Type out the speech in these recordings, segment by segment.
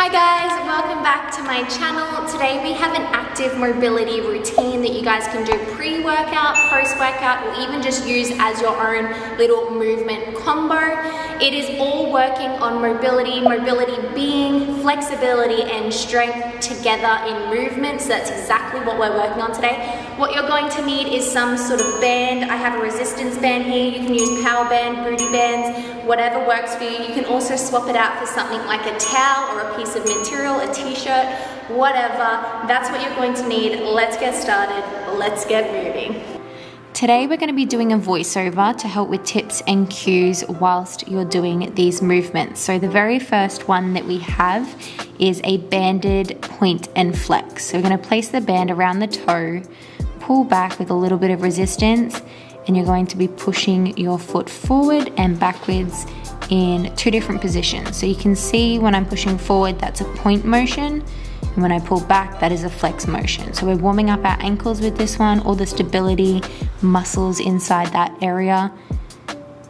Hi guys, welcome back to my channel. Today we have an active mobility routine that you guys can do pre-workout, post-workout, or even just use as your own little movement combo. It is all working on mobility being flexibility and strength together in movement. So that's exactly what we're working on today. What you're going to need is some sort of band. I have a resistance band here. You can use power band, booty bands, whatever works for you. You can also swap it out for something like a towel or a piece of material, a t-shirt, whatever. That's what you're going to need. Let's get started. Let's get moving. Today we're going to be doing a voiceover to help with tips and cues whilst you're doing these movements. So the very first one that we have is a banded point and flex. So we're going to place the band around the toe, pull back with a little bit of resistance, and you're going to be pushing your foot forward and backwards in two different positions. So you can see when I'm pushing forward, that's a point motion, and when I pull back, that is a flex motion. So we're warming up our ankles with this one, all the stability muscles inside that area.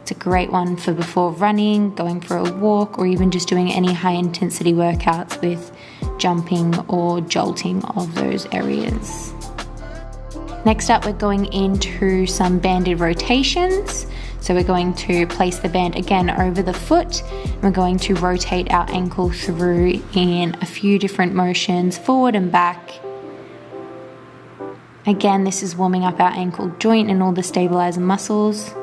It's a great one for before running, going for a walk, or even just doing any high intensity workouts with jumping or jolting of those areas. Next up, we're going into some banded rotations. So we're going to place the band again over the foot. We're going to rotate our ankle through in a few different motions, forward and back. Again, this is warming up our ankle joint and all the stabilizer muscles.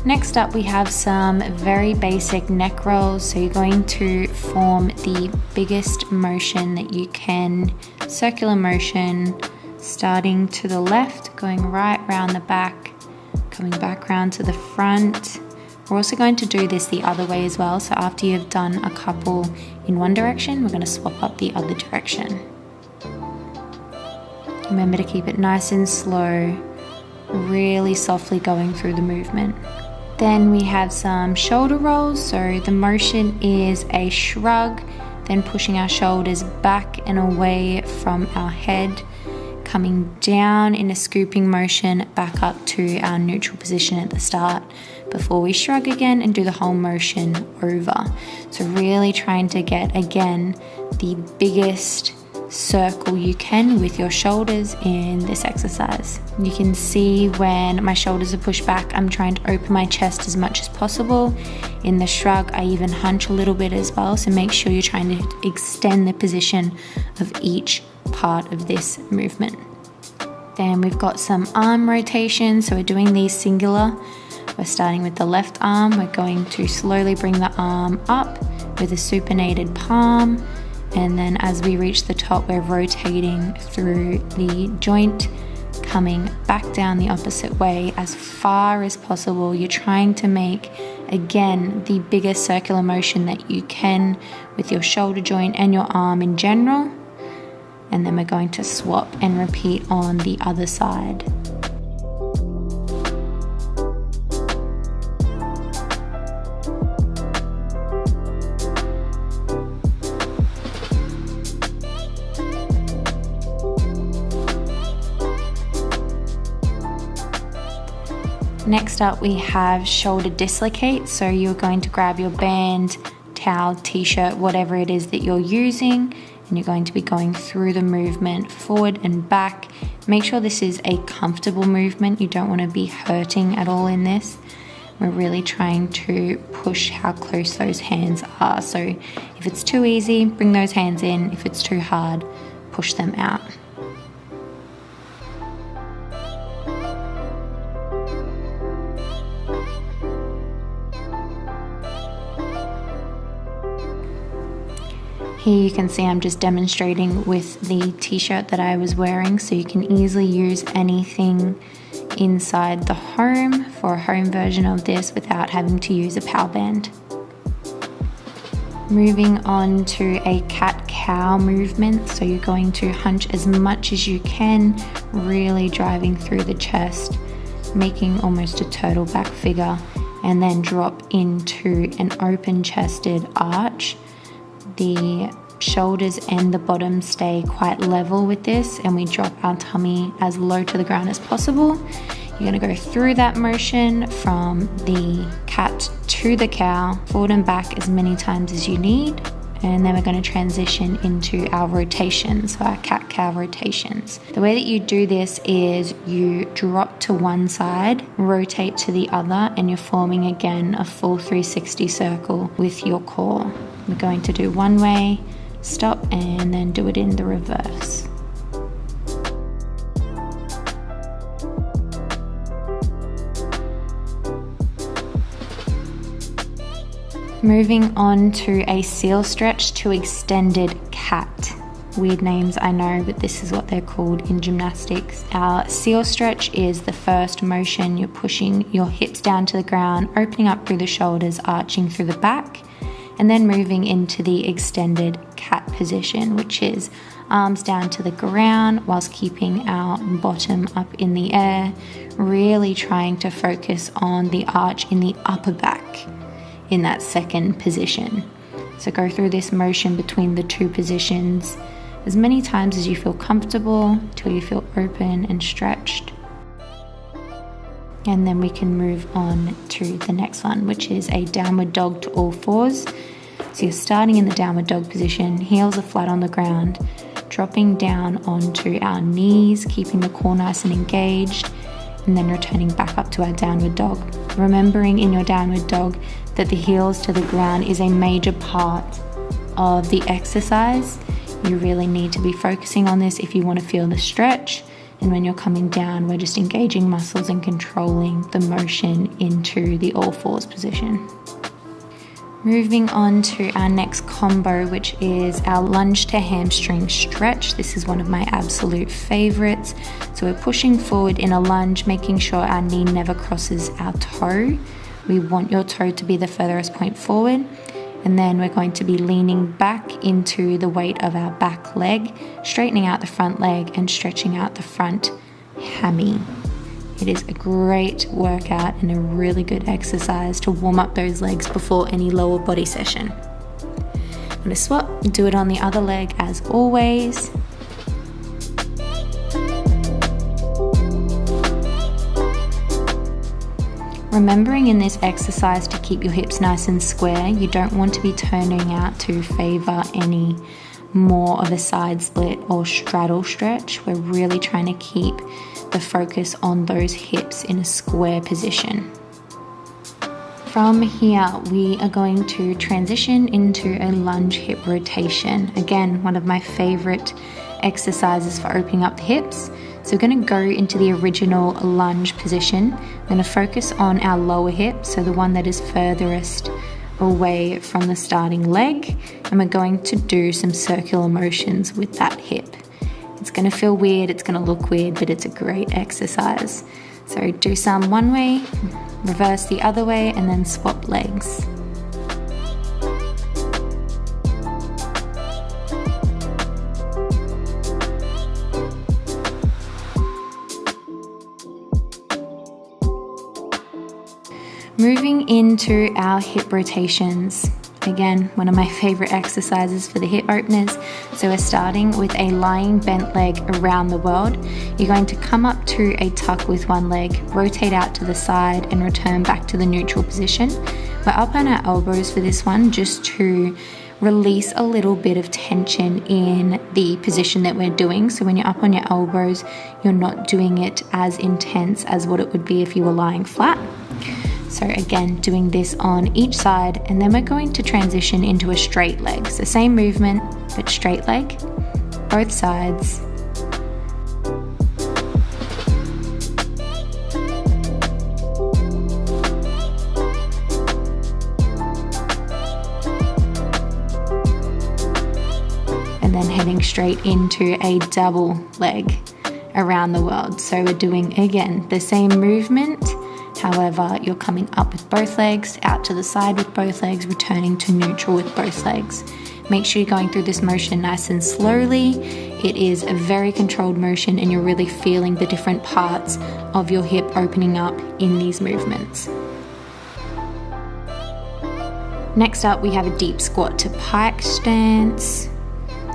Next up, we have some very basic neck rolls. So you're going to form the biggest motion that you can, circular motion, starting to the left, going right round the back, coming back round to the front. We're also going to do this the other way as well. So after you've done a couple in one direction, we're going to swap up the other direction. Remember to keep it nice and slow, really softly going through the movement. Then we have some shoulder rolls. So the motion is a shrug, then pushing our shoulders back and away from our head, coming down in a scooping motion back up to our neutral position at the start before we shrug again and do the whole motion over. So really trying to get, again, the biggest circle you can with your shoulders in this exercise. You can see when my shoulders are pushed back, I'm trying to open my chest as much as possible. In the shrug, I even hunch a little bit as well, so make sure you're trying to extend the position of each part of this movement. Then we've got some arm rotations, so we're doing these singular. We're starting with the left arm. We're going to slowly bring the arm up with a supinated palm. And then as we reach the top, we're rotating through the joint, coming back down the opposite way as far as possible. You're trying to make, again, the biggest circular motion that you can with your shoulder joint and your arm in general. And then we're going to swap and repeat on the other side. Next up, we have shoulder dislocate. So you're going to grab your band, towel, t-shirt, whatever it is that you're using, and you're going to be going through the movement forward and back. Make sure this is a comfortable movement. You don't want to be hurting at all in this. We're really trying to push how close those hands are. So if it's too easy, bring those hands in. If it's too hard, push them out. Here you can see I'm just demonstrating with the t-shirt that I was wearing, so you can easily use anything inside the home for a home version of this without having to use a power band. Moving on to a cat-cow movement, so you're going to hunch as much as you can, really driving through the chest, making almost a turtle back figure, and then drop into an open-chested arch. The shoulders and the bottom stay quite level with this, and we drop our tummy as low to the ground as possible. You're going to go through that motion from the cat to the cow, forward and back as many times as you need. And then we're going to transition into our rotations, so our cat-cow rotations. The way that you do this is you drop to one side, rotate to the other, and you're forming again a full 360 circle with your core. We're going to do one way, stop, and then do it in the reverse. Moving on to a seal stretch to extended cat. Weird names, I know, but this is what they're called in gymnastics. Our seal stretch is the first motion. You're pushing your hips down to the ground, opening up through the shoulders, arching through the back, and then moving into the extended cat position, which is arms down to the ground whilst keeping our bottom up in the air, really trying to focus on the arch in the upper back in that second position. So go through this motion between the two positions as many times as you feel comfortable till you feel open and stretched. And then we can move on to the next one, which is a downward dog to all fours. So you're starting in the downward dog position, heels are flat on the ground, dropping down onto our knees, keeping the core nice and engaged, and then returning back up to our downward dog. Remembering in your downward dog that the heels to the ground is a major part of the exercise. You really need to be focusing on this if you want to feel the stretch. And when you're coming down, we're just engaging muscles and controlling the motion into the all fours position. Moving on to our next combo, which is our lunge to hamstring stretch. This is one of my absolute favorites. So we're pushing forward in a lunge, making sure our knee never crosses our toe. We want your toe to be the furthest point forward. And then we're going to be leaning back into the weight of our back leg, straightening out the front leg and stretching out the front hammy. It is a great workout and a really good exercise to warm up those legs before any lower body session. I'm going to swap, do it on the other leg as always. Remembering in this exercise to keep your hips nice and square, you don't want to be turning out to favor any more of a side split or straddle stretch. We're really trying to keep the focus on those hips in a square position. From here, we are going to transition into a lunge hip rotation. Again, one of my favorite exercises for opening up the hips. So we're going to go into the original lunge position. We're going to focus on our lower hip, so the one that is furthest away from the starting leg, and we're going to do some circular motions with that hip. It's going to feel weird, it's going to look weird, but it's a great exercise. So do some one way, reverse the other way, and then swap legs. Moving into our hip rotations. Again, one of my favorite exercises for the hip openers. So we're starting with a lying bent leg around the world. You're going to come up to a tuck with one leg, rotate out to the side and return back to the neutral position. We're up on our elbows for this one just to release a little bit of tension in the position that we're doing. So when you're up on your elbows, you're not doing it as intense as what it would be if you were lying flat. So again, doing this on each side, and then we're going to transition into a straight leg. So same movement, but straight leg, both sides. And then heading straight into a double leg around the world. So we're doing, again, the same movement. However, you're coming up with both legs, out to the side with both legs, returning to neutral with both legs. Make sure you're going through this motion nice and slowly. It is a very controlled motion and you're really feeling the different parts of your hip opening up in these movements. Next up, we have a deep squat to pike stance.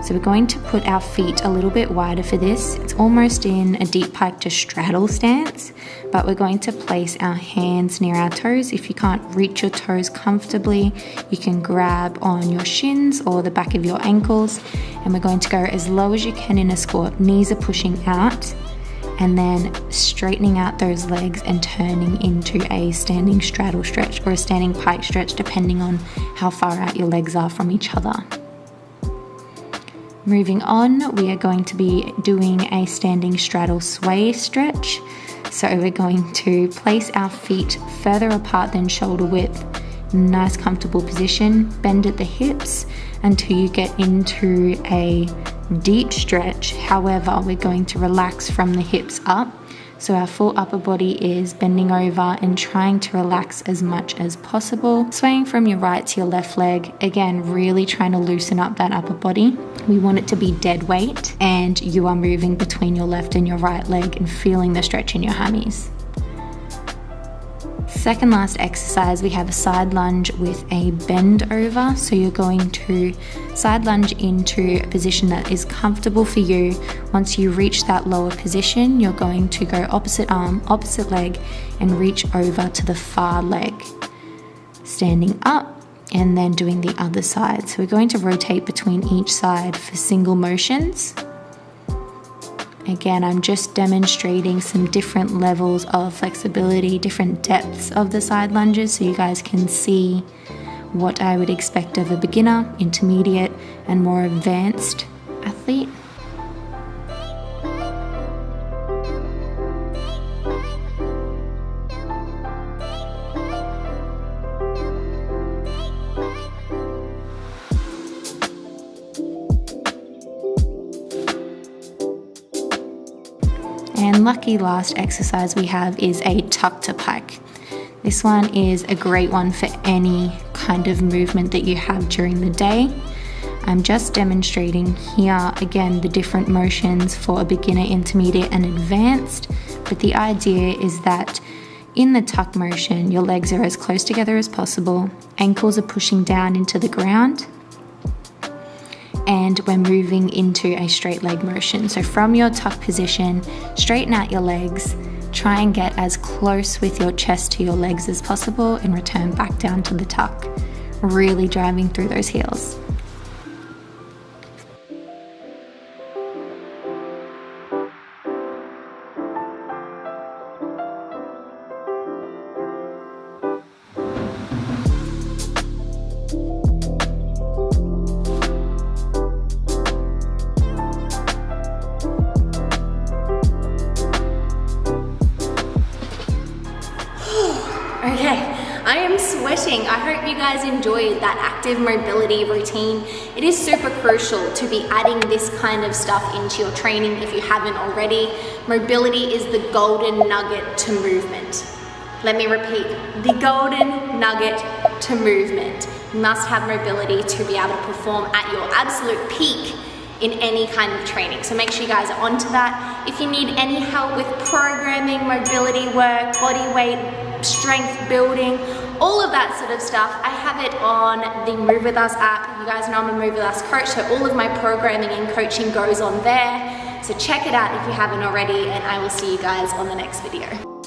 So we're going to put our feet a little bit wider for this. It's almost in a deep pike to straddle stance, but we're going to place our hands near our toes. If you can't reach your toes comfortably, you can grab on your shins or the back of your ankles, and we're going to go as low as you can in a squat. Knees are pushing out, and then straightening out those legs and turning into a standing straddle stretch or a standing pike stretch, depending on how far out your legs are from each other. Moving on, we are going to be doing a standing straddle sway stretch. So we're going to place our feet further apart than shoulder width, nice comfortable position, bend at the hips until you get into a deep stretch. However, we're going to relax from the hips up. So our full upper body is bending over and trying to relax as much as possible. Swaying from your right to your left leg. Again, really trying to loosen up that upper body. We want it to be dead weight, and you are moving between your left and your right leg and feeling the stretch in your hammies. Second last exercise, we have a side lunge with a bend over. So you're going to side lunge into a position that is comfortable for you. Once you reach that lower position, you're going to go opposite arm, opposite leg, and reach over to the far leg. Standing up and then doing the other side. So we're going to rotate between each side for single motions. Again, I'm just demonstrating some different levels of flexibility, different depths of the side lunges, so you guys can see what I would expect of a beginner, intermediate, and more advanced athlete. And lucky last exercise we have is a tuck to pike. This one is a great one for any kind of movement that you have during the day. I'm just demonstrating here again the different motions for a beginner, intermediate, and advanced. But the idea is that in the tuck motion, your legs are as close together as possible, ankles are pushing down into the ground, and we're moving into a straight leg motion. So from your tuck position, straighten out your legs, try and get as close with your chest to your legs as possible, and return back down to the tuck, really driving through those heels. Okay, I am sweating. I hope you guys enjoyed that active mobility routine. It is super crucial to be adding this kind of stuff into your training if you haven't already. Mobility is the golden nugget to movement. Let me repeat, the golden nugget to movement. You must have mobility to be able to perform at your absolute peak in any kind of training. So make sure you guys are onto that. If you need any help with programming, mobility work, body weight, strength building, all of that sort of stuff, I have it on the Move With Us app. You guys know I'm a Move With Us coach, so all of my programming and coaching goes on there. So check it out if you haven't already, and I will see you guys on the next video.